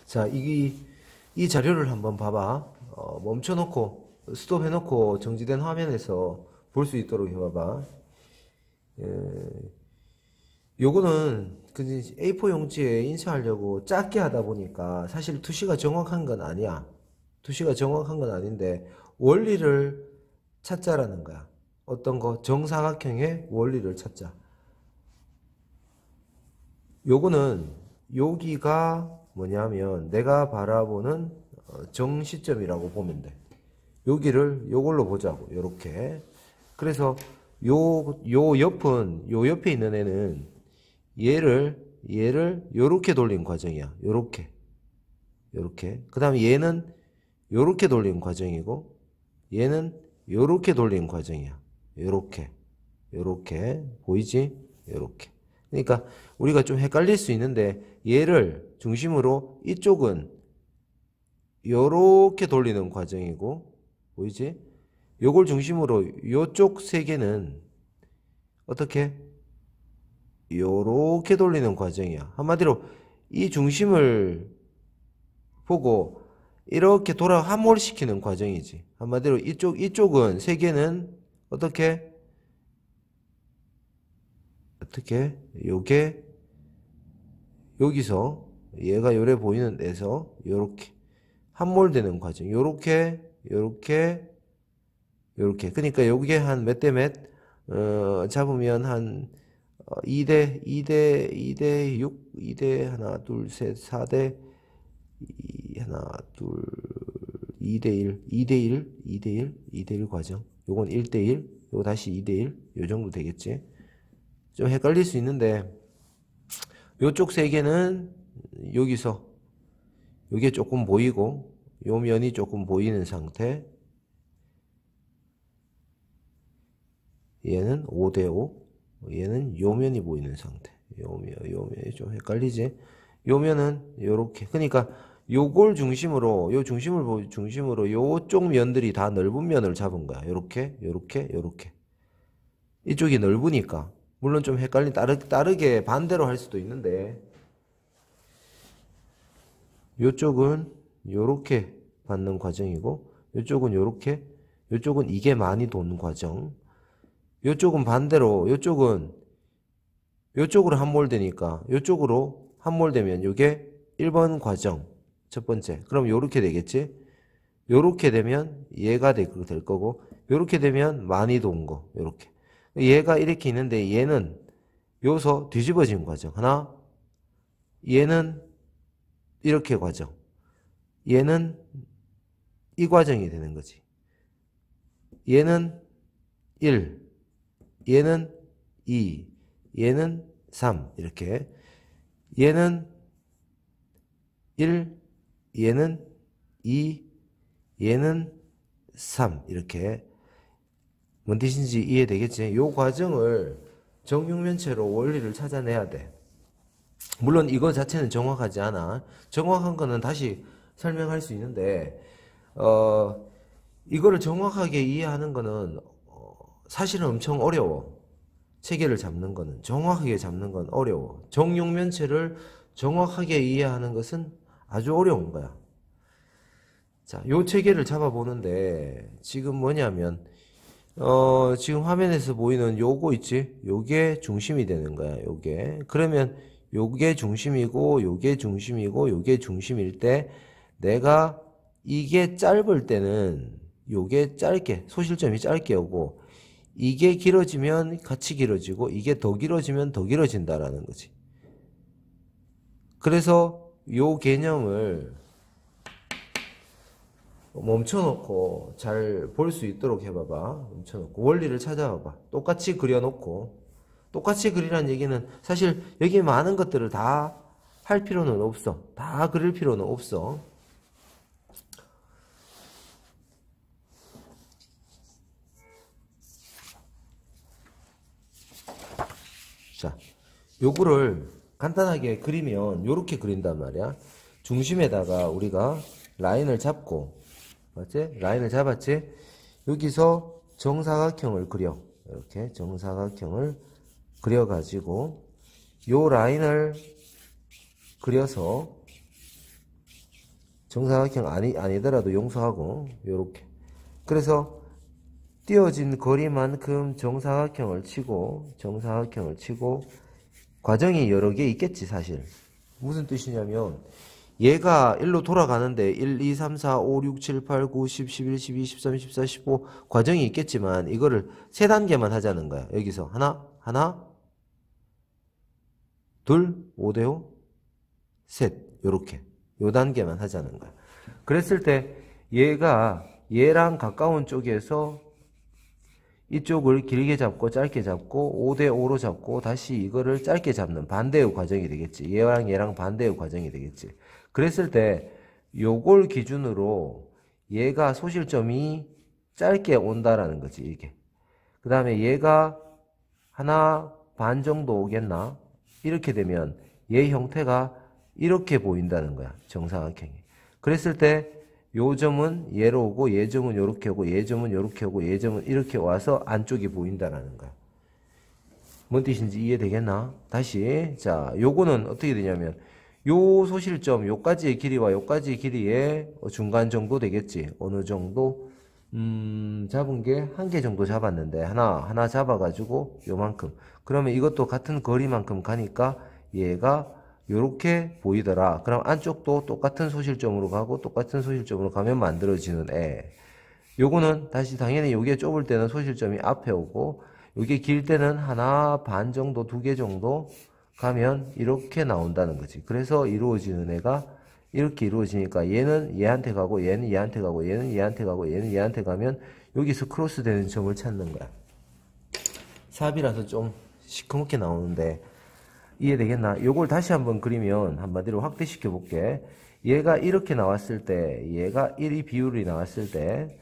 자, 이 자료를 한번 봐봐. 멈춰놓고, 스톱 해놓고 정지된 화면에서 볼 수 있도록 해봐봐. 요거는 A4 용지에 인쇄하려고 작게 하다 보니까 사실 투시가 정확한 건 아니야. 투시가 정확한 건 아닌데 원리를 찾자라는 거야. 어떤 거? 정사각형의 원리를 찾자. 요거는 여기가 뭐냐면 내가 바라보는 정시점이라고 보면 돼. 여기를 요걸로 보자고. 요렇게. 그래서 요 옆에 있는 애는 얘를 요렇게 돌린 과정이야. 요렇게. 그 다음에 얘는 요렇게 돌린 과정이고, 얘는 요렇게 돌린 과정이야. 요렇게. 보이지? 요렇게. 그러니까 우리가 좀 헷갈릴 수 있는데, 얘를 중심으로 이쪽은 요렇게 돌리는 과정이고, 보이지? 요걸 중심으로 요쪽 세 개는 어떻게? 요렇게 돌리는 과정이야. 한마디로 이 중심을 보고 이렇게 함몰시키는 과정이지. 한마디로 이쪽은 세 개는 어떻게 요게 여기서 얘가 요래 보이는 데서 요렇게 함몰되는 과정. 요렇게 그러니까 요게 한 몇 대 몇 잡으면 한 2대 6, 2대 하나, 둘, 셋, 4대 하나, 둘, 2대 1 과정. 요건 1대 1, 요거 다시 2대 1, 요 정도 되겠지. 좀 헷갈릴 수 있는데, 요쪽 세 개는 여기서, 요게 조금 보이고, 요 면이 조금 보이는 상태. 얘는 5대 5, 얘는 요 면이 보이는 상태. 요 면이 좀 헷갈리지? 요 면은 요렇게. 그러니까 요걸 중심으로, 중심으로 요쪽 면들이 다 넓은 면을 잡은 거야. 요렇게. 이쪽이 넓으니까. 물론 좀 다르게 반대로 할 수도 있는데, 요쪽은 요렇게 받는 과정이고, 요쪽은 요렇게, 요쪽은 이게 많이 도는 과정. 요쪽은 반대로, 요쪽으로 함몰되니까, 요쪽으로 함몰되면 요게 1번 과정. 첫 번째. 그럼 요렇게 되겠지? 요렇게 되면 얘가 될 거고, 요렇게 되면 많이 돈 거. 요렇게. 얘가 이렇게 있는데 얘는 요서 뒤집어진 과정. 하나. 얘는 이렇게 과정. 얘는 이 과정이 되는 거지. 얘는 1. 얘는 2. 얘는 3. 이렇게. 얘는 1. 얘는 2. 얘는 3. 이렇게. 뭔 뜻인지 이해되겠지? 요 과정을 정육면체로 원리를 찾아내야 돼. 물론 이거 자체는 정확하지 않아. 정확한 거는 다시 설명할 수 있는데, 이거를 정확하게 이해하는 거는 사실은 엄청 어려워. 체계를 잡는 거는, 정확하게 잡는 건 어려워. 정육면체를 정확하게 이해하는 것은 아주 어려운 거야. 자, 요 체계를 잡아보는데, 지금 뭐냐면, 지금 화면에서 보이는 요거 있지? 요게 중심이 되는 거야, 요게. 그러면 요게 중심이고, 요게 중심이고, 요게 중심일 때, 내가 이게 짧을 때는 요게 짧게, 소실점이 짧게 오고, 이게 길어지면 같이 길어지고, 이게 더 길어지면 더 길어진다라는 거지. 그래서 요 개념을 멈춰놓고 잘 볼 수 있도록 해봐봐. 멈춰놓고 원리를 찾아봐봐. 똑같이 그려놓고. 똑같이 그리라는 얘기는 사실 여기 많은 것들을 다 할 필요는 없어. 다 그릴 필요는 없어. 자, 요거를 간단하게 그리면 요렇게 그린단 말이야. 중심에다가 우리가 라인을 잡고, 맞지? 라인을 잡았지? 여기서 정사각형을 그려. 이렇게 정사각형을 그려가지고 요 라인을 그려서 정사각형 아니더라도 용서하고 요렇게. 그래서 띄어진 거리만큼 정사각형을 치고 과정이 여러 개 있겠지 사실. 무슨 뜻이냐면 얘가 1로 돌아가는데 1, 2, 3, 4, 5, 6, 7, 8, 9, 10, 11, 12, 13, 14, 15 과정이 있겠지만 이거를 세 단계만 하자는 거야. 여기서 하나, 둘, 5대5, 셋 요렇게 요 단계만 하자는 거야. 그랬을 때 얘랑 가까운 쪽에서 이쪽을 길게 잡고 짧게 잡고 5대5로 잡고 다시 이거를 짧게 잡는 반대의 과정이 되겠지. 얘랑 반대의 과정이 되겠지. 그랬을 때 요걸 기준으로 얘가 소실점이 짧게 온다라는 거지 이게. 그 다음에 얘가 하나 반 정도 오겠나? 이렇게 되면 얘 형태가 이렇게 보인다는 거야 정사각형이. 그랬을 때 요 점은 얘로 오고 얘 점은 요렇게 오고 얘 점은 요렇게 오고 얘 점은 이렇게 와서 안쪽이 보인다라는 거야. 뭔 뜻인지 이해되겠나? 다시 자 요거는 어떻게 되냐면 요 소실점 요까지의 길이와 요까지의 길이의 중간 정도 되겠지. 어느 정도 잡은 게 한 개 정도 잡았는데 하나 잡아가지고 요만큼. 그러면 이것도 같은 거리만큼 가니까 얘가 요렇게 보이더라. 그럼 안쪽도 똑같은 소실점으로 가고 똑같은 소실점으로 가면 만들어지는 애. 요거는 다시 당연히 요게 좁을 때는 소실점이 앞에 오고 요게 길 때는 하나 반 정도 2개 정도 가면 이렇게 나온다는 거지. 그래서 이루어지는 애가 이렇게 이루어지니까 얘는 얘한테 가고 얘는 얘한테 가고 얘는 얘한테 가고 얘는 얘한테 가면 여기서 크로스 되는 점을 찾는 거야. 삽이라서 좀 시커멓게 나오는데 이해되겠나? 요걸 다시 한번 그리면 한마디로 확대시켜 볼게. 얘가 이렇게 나왔을 때 얘가 1이 비율이 나왔을 때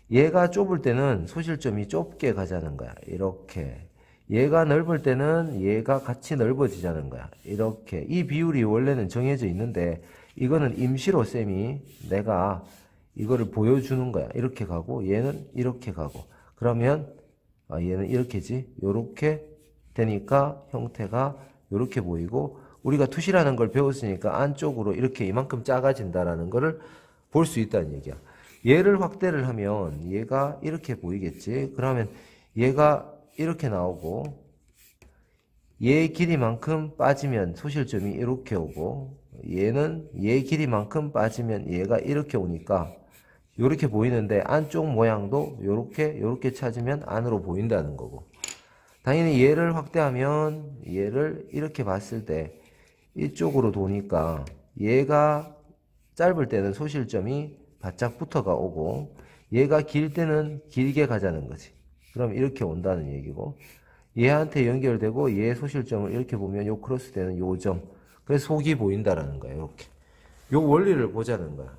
얘가 좁을 때는 소실점이 좁게 가자는 거야. 이렇게. 얘가 넓을 때는 얘가 같이 넓어지자는 거야. 이렇게. 이 비율이 원래는 정해져 있는데 이거는 임시로 쌤이 내가 이거를 보여주는 거야. 이렇게 가고 얘는 이렇게 가고. 그러면 얘는 이렇게지. 요렇게 되니까 형태가 요렇게 보이고 우리가 투시라는 걸 배웠으니까 안쪽으로 이렇게 이만큼 작아진다라는 거를 볼 수 있다는 얘기야. 얘를 확대를 하면 얘가 이렇게 보이겠지. 그러면 얘가 이렇게 나오고 얘 길이만큼 빠지면 소실점이 이렇게 오고 얘는 얘 길이만큼 빠지면 얘가 이렇게 오니까 이렇게 보이는데 안쪽 모양도 요렇게 찾으면 안으로 보인다는 거고. 당연히 얘를 확대하면 얘를 이렇게 봤을 때 이쪽으로 도니까 얘가 짧을 때는 소실점이 바짝 붙어가 오고 얘가 길 때는 길게 가자는 거지. 그럼 이렇게 온다는 얘기고 얘한테 연결되고 얘 소실점을 이렇게 보면 요 크로스 되는 요 점. 그래서 속이 보인다라는 거야. 이렇게. 요 원리를 보자는 거야.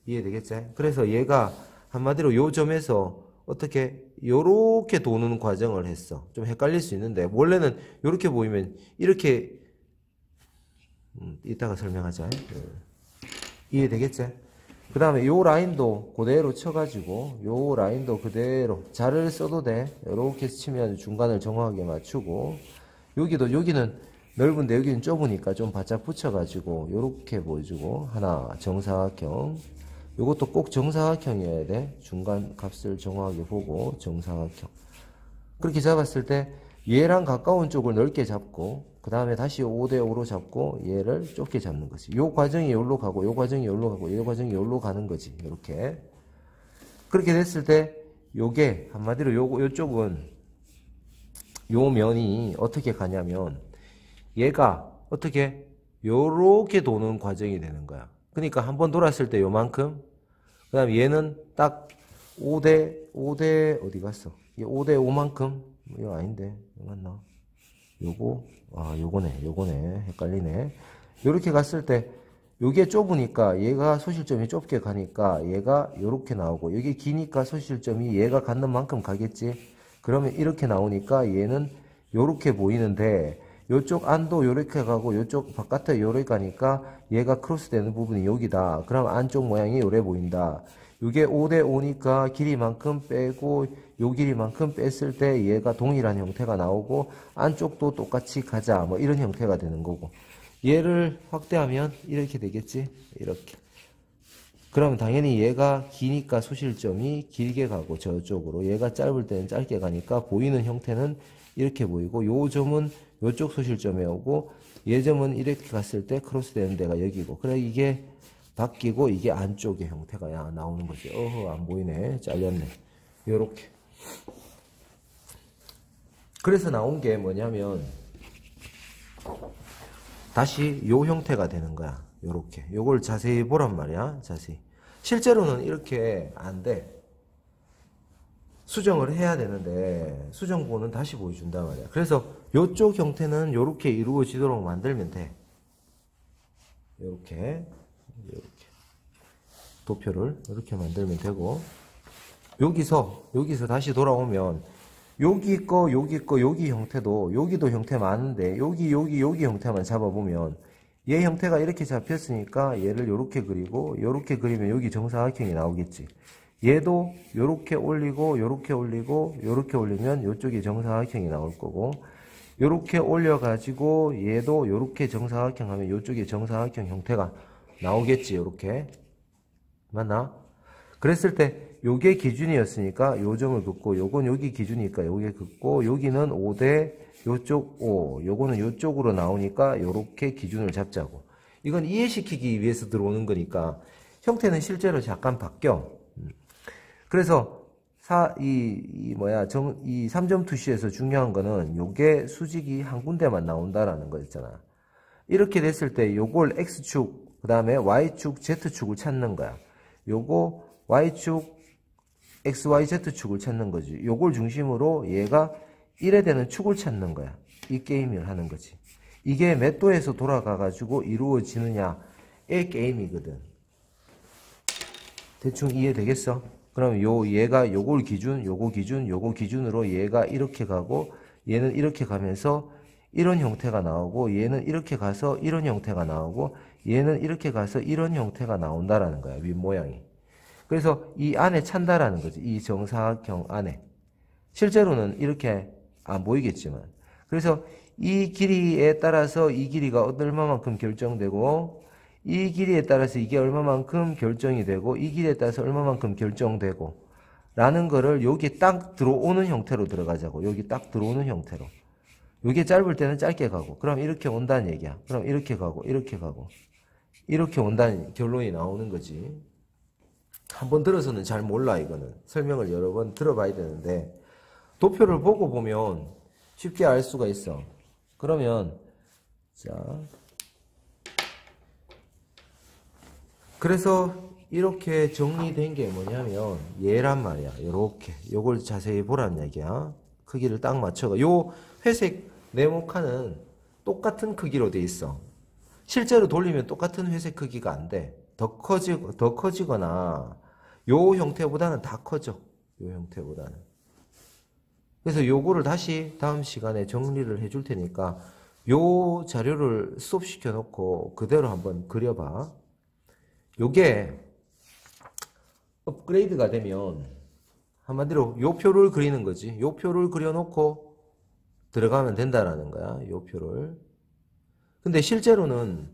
이해되겠지? 그래서 얘가 한마디로 요 점에서 어떻게 요렇게 도는 과정을 했어. 좀 헷갈릴 수 있는데 원래는 요렇게 보이면 이렇게 이따가 설명하자. 이해되겠지? 그 다음에 요 라인도 그대로 쳐가지고 요 라인도 그대로 자를 써도 돼. 요렇게 치면 중간을 정확하게 맞추고 여기는 넓은데 여기는 좁으니까 좀 바짝 붙여가지고 요렇게 보여주고 하나 정사각형. 요것도 꼭 정사각형이어야 돼. 중간 값을 정확하게 보고 정사각형. 그렇게 잡았을 때 얘랑 가까운 쪽을 넓게 잡고 그 다음에 다시 5대5로 잡고 얘를 좁게 잡는 거지. 요 과정이 여기로 가고 요 과정이 여기로 가고 요 과정이 여기로 가는 거지. 이렇게. 그렇게 됐을 때 요게 한마디로 요쪽은 요 면이 어떻게 가냐면 얘가 어떻게 요렇게 도는 과정이 되는 거야. 그러니까 한번 돌았을 때 요만큼. 그 다음에 얘는 딱 5대 어디 갔어? 이게 5대5만큼 이거 아닌데 이거 맞나? 요거네 헷갈리네. 요렇게 갔을 때 요게 좁으니까 얘가 소실점이 좁게 가니까 얘가 요렇게 나오고 여기 기니까 소실점이 얘가 갖는 만큼 가겠지. 그러면 이렇게 나오니까 얘는 요렇게 보이는데 요쪽 안도 요렇게 가고 요쪽 바깥에 요렇게 가니까 얘가 크로스 되는 부분이 여기다. 그럼 안쪽 모양이 요래 보인다. 이게 5대5니까 길이만큼 빼고 요 길이만큼 뺐을 때 얘가 동일한 형태가 나오고 안쪽도 똑같이 가자 뭐 이런 형태가 되는 거고 얘를 확대하면 이렇게 되겠지. 이렇게 그러면 당연히 얘가 기니까 소실점이 길게 가고 저쪽으로, 얘가 짧을 때는 짧게 가니까 보이는 형태는 이렇게 보이고, 요 점은 요쪽 소실점에 오고, 얘 점은 이렇게 갔을 때 크로스 되는 데가 여기고, 그래 이게 바뀌고 이게 안쪽의 형태가 나오는 거지. 어허, 안 보이네. 잘렸네. 요렇게. 그래서 나온 게 뭐냐면 다시 요 형태가 되는 거야. 요렇게. 요걸 자세히 보란 말이야. 자세히. 실제로는 이렇게 안 돼. 수정을 해야 되는데 수정본은 다시 보여준단 말이야. 그래서 요쪽 형태는 요렇게 이루어지도록 만들면 돼. 요렇게 도표를 이렇게 만들면 되고, 여기서 다시 돌아오면 여기 거 여기 형태도, 여기도 형태 많은데 여기 형태만 잡아보면 얘 형태가 이렇게 잡혔으니까 얘를 요렇게 그리고, 요렇게 그리면 여기 정사각형이 나오겠지. 얘도 요렇게 올리고 요렇게 올리고 요렇게 올리면 요쪽이 정사각형이 나올 거고, 요렇게 올려가지고 얘도 요렇게 정사각형 하면 요쪽에 정사각형 형태가 나오겠지. 요렇게. 맞나? 그랬을 때 요게 기준이었으니까 요 점을 긋고, 요건 여기 기준이니까 요게 긋고, 여기는 5대 요쪽 5, 요거는 요쪽으로 나오니까 요렇게 기준을 잡자고. 이건 이해시키기 위해서 들어오는 거니까 형태는 실제로 잠깐 바뀌어. 그래서 이 3점 투시에서 중요한 거는 요게 수직이 한 군데만 나온다라는 거 있잖아. 이렇게 됐을 때 요걸 X축, 그 다음에 Y축, Z축을 찾는 거야. 요거 Y축, XYZ축을 찾는 거지. 요걸 중심으로 얘가 1에 되는 축을 찾는 거야. 이 게임을 하는 거지. 이게 몇 도에서 돌아가가지고 이루어지느냐의 게임이거든. 대충 이해되겠어? 그럼 얘가 요거 기준으로 얘가 이렇게 가고, 얘는 이렇게 가면서 이런 형태가 나오고, 얘는 이렇게 가서 이런 형태가 나오고, 얘는 이렇게 가서 이런 형태가 나온다라는 거야. 윗모양이. 그래서 이 안에 찬다라는 거지. 이 정사각형 안에. 실제로는 이렇게 안 보이겠지만. 그래서 이 길이에 따라서 이 길이가 얼마만큼 결정되고, 이 길이에 따라서 이게 얼마만큼 결정이 되고, 이 길이에 따라서 얼마만큼 결정되고 라는 거를 여기 딱 들어오는 형태로 들어가자고. 여기 딱 들어오는 형태로. 이게 짧을 때는 짧게 가고, 그럼 이렇게 온다는 얘기야. 그럼 이렇게 가고 이렇게 온다는 결론이 나오는 거지. 한번 들어서는 잘 몰라. 이거는 설명을 여러 번 들어봐야 되는데, 도표를 보고 보면 쉽게 알 수가 있어. 그러면 자, 그래서 이렇게 정리된 게 뭐냐면 얘란 말이야. 이렇게 요걸 자세히 보란 얘기야. 크기를 딱 맞춰가. 요 회색 네모칸은 똑같은 크기로 돼 있어. 실제로 돌리면 똑같은 회색 크기가 안 돼. 더 커지거나 요 형태보다는 다 커져. 요 형태보다는. 그래서 요거를 다시 다음 시간에 정리를 해줄 테니까 요 자료를 스톱시켜 놓고 그대로 한번 그려봐. 요게 업그레이드가 되면 한마디로 요 표를 그리는 거지. 요 표를 그려놓고 들어가면 된다라는 거야. 요 표를. 근데 실제로는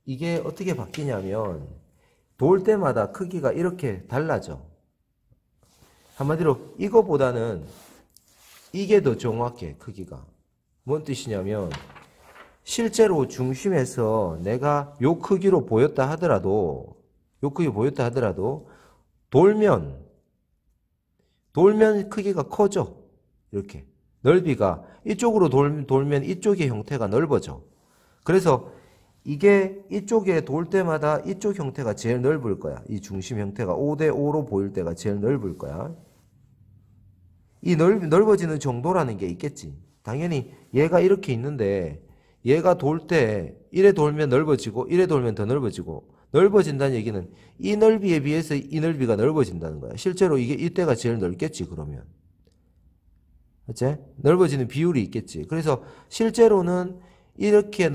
이게 어떻게 바뀌냐면 돌 때마다 크기가 이렇게 달라져. 한마디로 이거보다는 이게 더 정확해. 크기가. 뭔 뜻이냐면 실제로 중심에서 내가 요 크기로 보였다 하더라도 돌면 크기가 커져. 이렇게 넓이가 이쪽으로 돌면 이쪽의 형태가 넓어져. 그래서 이게 이쪽에 돌 때마다 이쪽 형태가 제일 넓을 거야. 이 중심 형태가 5대5로 보일 때가 제일 넓을 거야. 이 넓어지는 정도라는 게 있겠지. 당연히 얘가 이렇게 있는데 얘가 돌 때 이래 돌면 넓어지고 이래 돌면 더 넓어지고, 넓어진다는 얘기는 이 넓이에 비해서 이 넓이가 넓어진다는 거야. 실제로 이게 이때가 제일 넓겠지. 그러면 그치? 넓어지는 비율이 있겠지. 그래서 실제로는 이렇게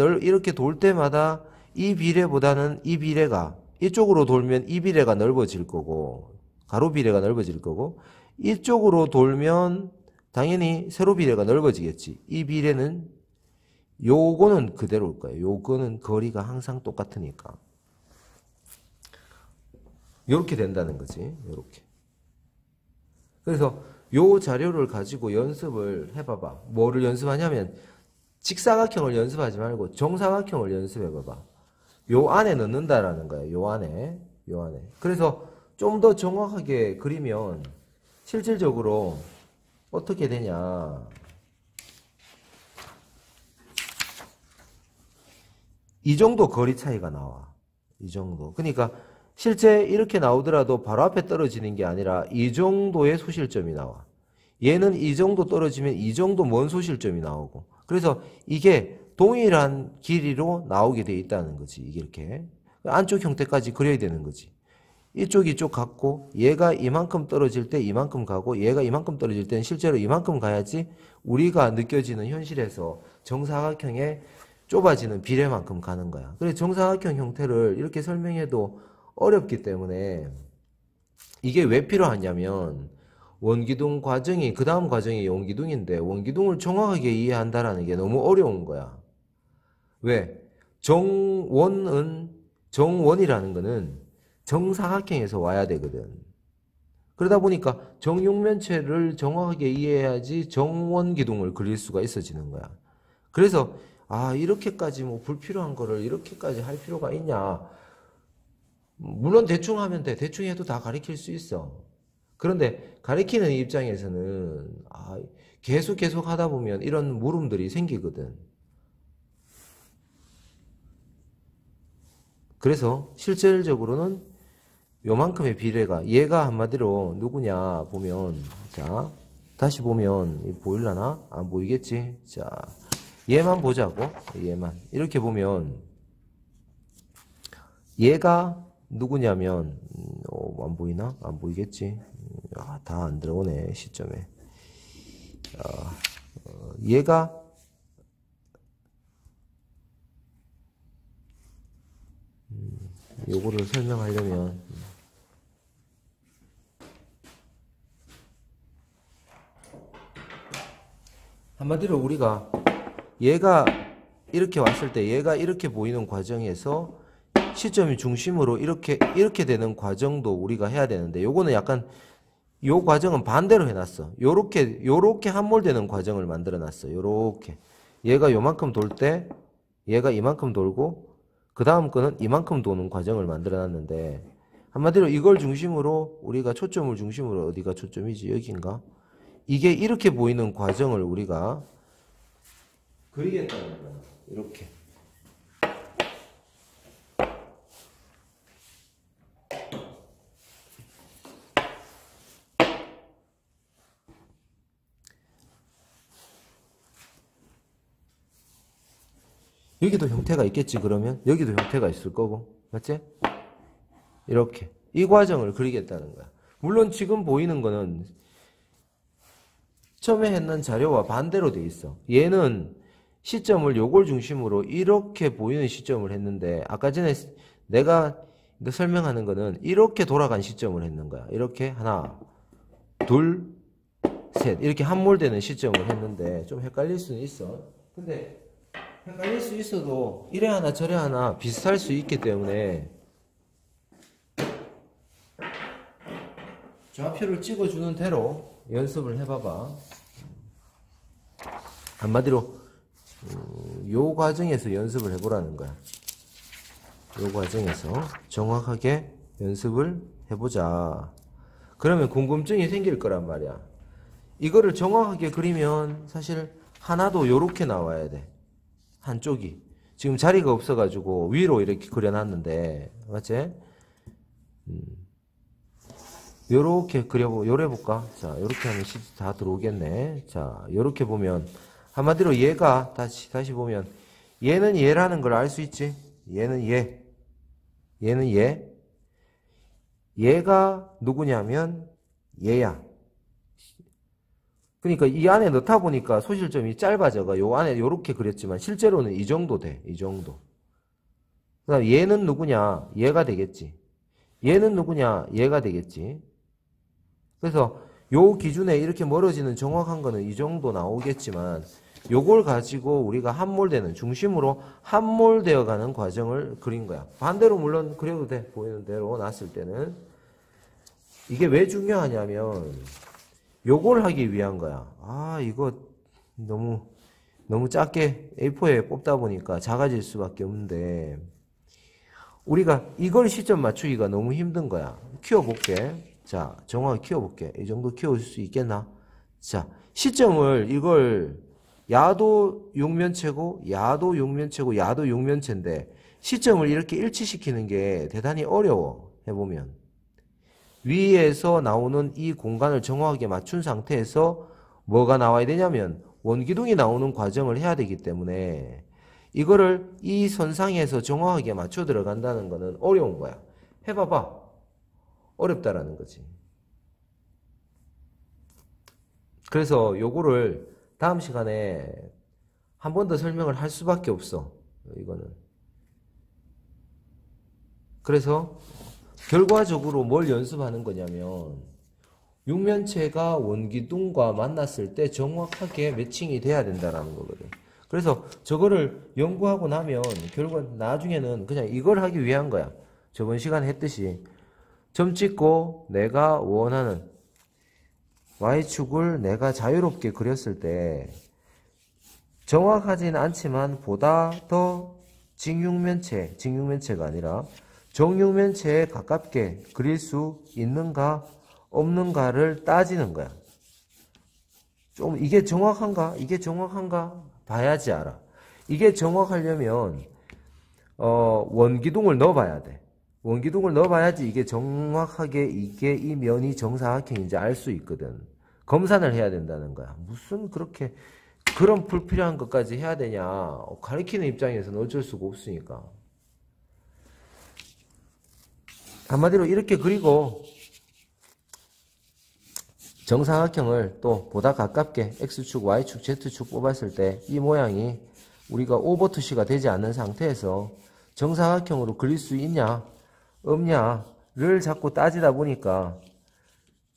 돌 때마다 이 비례보다는 이 비례가 이쪽으로 돌면 이 비례가 넓어질 거고, 가로 비례가 넓어질 거고, 이쪽으로 돌면 당연히 세로 비례가 넓어지겠지. 이 비례는 요거는 그대로일 거예요. 요거는 거리가 항상 똑같으니까. 요렇게 된다는 거지. 요렇게. 그래서 요 자료를 가지고 연습을 해봐봐. 뭐를 연습하냐면 직사각형을 연습하지 말고 정사각형을 연습해봐봐. 요 안에 넣는다라는 거야. 요 안에. 요 안에. 그래서 좀 더 정확하게 그리면 실질적으로 어떻게 되냐. 이 정도 거리 차이가 나와. 이 정도. 그러니까 실제 이렇게 나오더라도 바로 앞에 떨어지는 게 아니라 이 정도의 소실점이 나와. 얘는 이 정도 떨어지면 이 정도 먼 소실점이 나오고. 그래서 이게 동일한 길이로 나오게 돼 있다는 거지. 이게 이렇게. 안쪽 형태까지 그려야 되는 거지. 이쪽 이쪽 같고 얘가 이만큼 떨어질 때 이만큼 가고 얘가 이만큼 떨어질 때는 실제로 이만큼 가야지 우리가 느껴지는 현실에서 정사각형의 좁아지는 비례만큼 가는 거야. 그래서 정사각형 형태를 이렇게 설명해도 어렵기 때문에 이게 왜 필요하냐면 원기둥 과정이 그 다음 과정이 원기둥인데 원기둥을 정확하게 이해한다라는 게 너무 어려운 거야. 왜? 정원이라는 거는 정사각형에서 와야 되거든. 그러다 보니까 정육면체를 정확하게 이해해야지 정원기둥을 그릴 수가 있어지는 거야. 그래서 이렇게까지 뭐 불필요한 거를 이렇게까지 할 필요가 있냐. 물론 대충 하면 돼. 대충 해도 다 가리킬 수 있어. 그런데 가리키는 입장에서는 계속 하다 보면 이런 물음들이 생기거든. 그래서 실질적으로는 요만큼의 비례가 얘가 한마디로 누구냐 보면 자 다시 보면 보일라나? 안 보이겠지? 자 얘만 보자고. 얘만 이렇게 보면 얘가 누구냐면 안 보이나? 안 보이겠지? 다 안 들어오네 시점에. 얘가 요거를 설명하려면 한마디로 우리가 얘가 이렇게 왔을 때 얘가 이렇게 보이는 과정에서 시점이 중심으로 이렇게 되는 과정도 우리가 해야 되는데 요거는 약간 요 과정은 반대로 해놨어. 요렇게 함몰되는 과정을 만들어 놨어. 요렇게 얘가 요만큼 돌 때 얘가 이만큼 돌고 그 다음 거는 이만큼 도는 과정을 만들어 놨는데 한마디로 이걸 중심으로 우리가 초점을 중심으로 어디가 초점이지? 여기인가? 이게 이렇게 보이는 과정을 우리가 그리겠다는 거야. 이렇게. 여기도 형태가 있겠지. 그러면 여기도 형태가 있을 거고 맞지? 이렇게 이 과정을 그리겠다는 거야. 물론 지금 보이는 거는 처음에 했는 자료와 반대로 돼 있어. 얘는 시점을 요걸 중심으로 이렇게 보이는 시점을 했는데 아까 전에 내가 설명하는 거는 이렇게 돌아간 시점을 했는 거야. 이렇게 하나 둘 셋 이렇게 함몰되는 시점을 했는데 좀 헷갈릴 수는 있어. 근데 헷갈릴 수 있어도 이래 하나 저래 하나 비슷할 수 있기 때문에 좌표를 찍어주는 대로 연습을 해봐봐. 한마디로 요 과정에서 연습을 해보라는 거야. 요 과정에서 정확하게 연습을 해보자. 그러면 궁금증이 생길 거란 말이야. 이거를 정확하게 그리면 사실 하나도 요렇게 나와야 돼. 한쪽이 지금 자리가 없어가지고 위로 이렇게 그려놨는데 맞지? 요렇게 요래볼까? 자 요렇게 하면 다 들어오겠네. 자 요렇게 보면 한마디로 얘가 다시 보면 얘는 얘라는 걸 알 수 있지? 얘는 얘가 누구냐면 얘야. 그러니까 이 안에 넣다 보니까 소실점이 짧아져가 요 안에 요렇게 그렸지만 실제로는 이 정도 돼. 이 정도. 그 다음 얘는 누구냐? 얘가 되겠지. 얘는 누구냐? 얘가 되겠지. 그래서 요 기준에 이렇게 멀어지는 정확한 거는 이 정도 나오겠지만 요걸 가지고 우리가 함몰되는 중심으로 함몰되어 가는 과정을 그린 거야. 반대로 물론 그려도 돼. 보이는 대로 놨을 때는. 이게 왜 중요하냐면 요걸 하기 위한 거야. 이거 너무 작게 A4에 뽑다 보니까 작아질 수밖에 없는데 우리가 이걸 시점 맞추기가 너무 힘든 거야. 키워볼게. 자, 정확히 키워볼게. 이 정도 키울 수 있겠나? 자, 시점을 이걸 야도 육면체고 야도 육면체고 야도 육면체인데 시점을 이렇게 일치시키는 게 대단히 어려워. 해보면 위에서 나오는 이 공간을 정확하게 맞춘 상태에서 뭐가 나와야 되냐면 원기둥이 나오는 과정을 해야 되기 때문에 이거를 이 선상에서 정확하게 맞춰 들어간다는 거는 어려운 거야. 해봐봐. 어렵다라는 거지. 그래서 요거를 다음 시간에 한 번 더 설명을 할 수밖에 없어. 이거는. 그래서 결과적으로 뭘 연습하는 거냐면 육면체가 원기둥과 만났을 때 정확하게 매칭이 돼야 된다는 거거든. 그래서 저거를 연구하고 나면 결국 나중에는 그냥 이걸 하기 위한 거야. 저번 시간에 했듯이 점 찍고 내가 원하는 Y축을 내가 자유롭게 그렸을 때 정확하지는 않지만 보다 더 직육면체가 아니라 정육면체에 가깝게 그릴 수 있는가 없는가를 따지는 거야. 좀 이게 정확한가? 이게 정확한가? 봐야지 알아. 이게 정확하려면 원기둥을 넣어봐야 돼. 원기둥을 넣어봐야지 이게 정확하게 이게 이 면이 정사각형인지 알 수 있거든. 검산을 해야 된다는 거야. 무슨 그렇게 그런 불필요한 것까지 해야 되냐. 가르치는 입장에서는 어쩔 수가 없으니까. 한마디로 이렇게 그리고 정사각형을 또 보다 가깝게 X축, Y축, Z축 뽑았을 때 이 모양이 우리가 오버투시가 되지 않는 상태에서 정사각형으로 그릴 수 있냐 없냐를 자꾸 따지다 보니까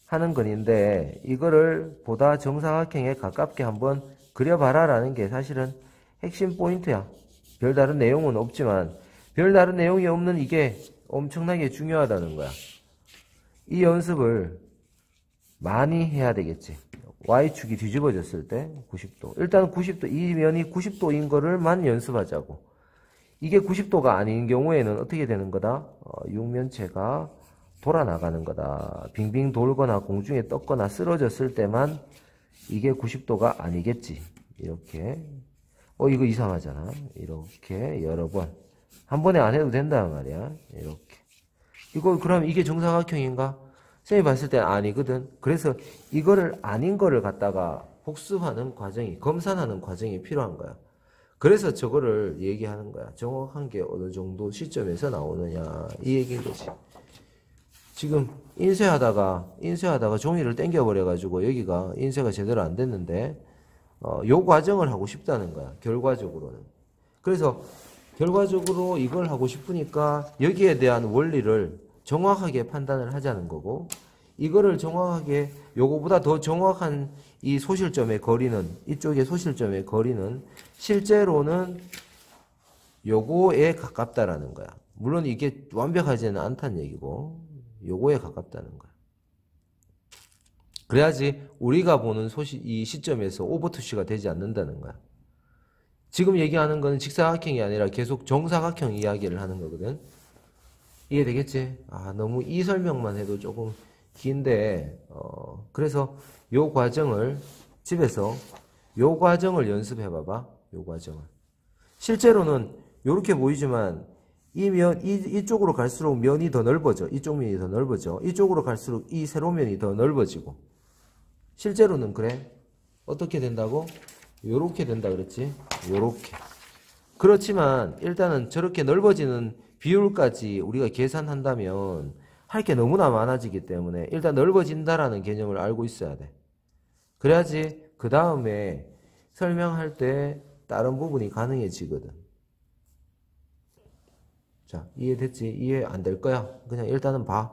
하는 건인데 이거를 보다 정사각형에 가깝게 한번 그려봐라 라는 게 사실은 핵심 포인트야. 별다른 내용은 없지만 별다른 내용이 없는 이게 엄청나게 중요하다는 거야. 이 연습을 많이 해야 되겠지. Y축이 뒤집어졌을 때 90도. 일단 90도, 이 면이 90도인 거를만 연습하자고. 이게 90도가 아닌 경우에는 어떻게 되는 거다? 육면체가 돌아나가는 거다. 빙빙 돌거나 공중에 떴거나 쓰러졌을 때만 이게 90도가 아니겠지. 이렇게. 이거 이상하잖아. 이렇게 여러 번. 한 번에 안 해도 된다는 말이야. 이렇게. 이거 그럼 이게 정사각형인가? 선생님이 봤을 때 아니거든. 그래서 이거를 아닌 거를 갖다가 복습하는 과정이, 검산하는 과정이 필요한 거야. 그래서 저거를 얘기하는 거야. 정확한 게 어느 정도 시점에서 나오느냐. 이 얘기인 거지. 지금 인쇄하다가 종이를 땡겨버려가지고 여기가 인쇄가 제대로 안 됐는데, 요 과정을 하고 싶다는 거야. 결과적으로는. 그래서 결과적으로 이걸 하고 싶으니까 여기에 대한 원리를 정확하게 판단을 하자는 거고, 이거를 정확하게 요거보다 더 정확한 이 소실점의 거리는, 이쪽의 소실점의 거리는 실제로는 요거에 가깝다라는 거야. 물론 이게 완벽하지는 않다는 얘기고 요거에 가깝다는 거야. 그래야지 우리가 보는 이 시점에서 오버투시가 되지 않는다는 거야. 지금 얘기하는 거는 직사각형이 아니라 계속 정사각형 이야기를 하는 거거든. 이해되겠지? 너무 이 설명만 해도 조금 긴데, 그래서 요 과정을 집에서 요 과정을 연습해 봐봐. 요 과정을. 실제로는 요렇게 보이지만 이쪽으로 갈수록 면이 더 넓어져. 이쪽 면이 더 넓어져. 이쪽으로 갈수록 이 세로면이 더 넓어지고. 실제로는 그래. 어떻게 된다고? 요렇게 된다 그랬지? 요렇게. 그렇지만 일단은 저렇게 넓어지는 비율까지 우리가 계산한다면 할 게 너무나 많아지기 때문에 일단 넓어진다라는 개념을 알고 있어야 돼. 그래야지 그 다음에 설명할 때 다른 부분이 가능해지거든. 자, 이해됐지? 이해 안 될 거야. 그냥 일단은 봐.